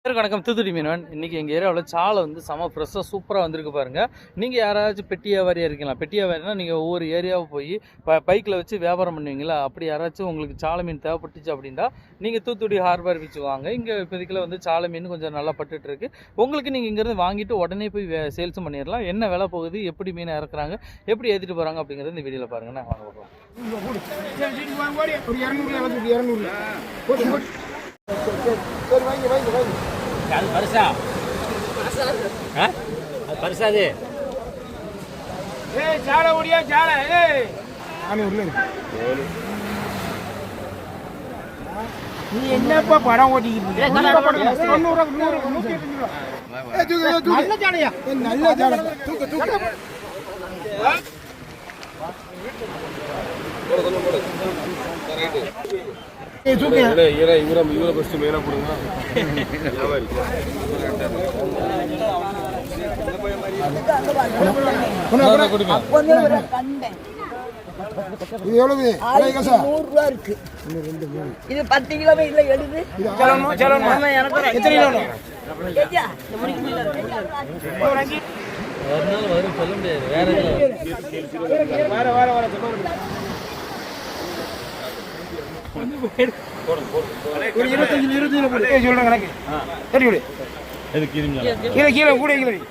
வணக்கம். தூத்துக்குடி மீனவன். இன்றைக்கி எங்கள் ஏரியாவில் சாலை வந்து செம ஃப்ரெஷ்ஷாக சூப்பராக வந்திருக்கு பாருங்கள். நீங்கள் யாராச்சும் பெட்டி வியாபாரியாக இருக்கலாம். பெட்டி வியாபாரினா நீங்கள் ஒவ்வொரு ஏரியாவை போய் பைக்கில் வச்சு வியாபாரம் பண்ணுவீங்களா? அப்படி யாராச்சும் உங்களுக்கு சாலை மீன் தேவைப்பட்டுச்சு அப்படின்னா நீங்கள் தூத்துக்குடி ஹார்பர் பீச் வாங்க. இங்கே இப்போதைக்கில் வந்து சாலை மீன் கொஞ்சம் நல்லா பட்டுருக்கு. உங்களுக்கு நீங்கள் இங்கேருந்து வாங்கிட்டு உடனே போய் சேல்ஸும் பண்ணிடலாம். என்ன விலை போகுது, எப்படி மீனை இறக்குறாங்க, எப்படி ஏற்றிட்டு போகிறாங்க அப்படிங்கிறது இந்த வீடியோவில் பாருங்கள். நான் வாங்க போகிறோம். அது பரிசா அது பரிசாது சாலை ஓடியா சாலை நீ என்னப்பா படம் ஓட்டிக்கிட்டு இது எவ்வளவு? 100 ரூபா இருக்கு. இது 10 கிலோ இதுல எழுது. வரும் சொல்ல முடியாது. ஒரு 25 சொல்றேன் கணக்கு. சரி விடு. கீழே கீழே கூட கீழே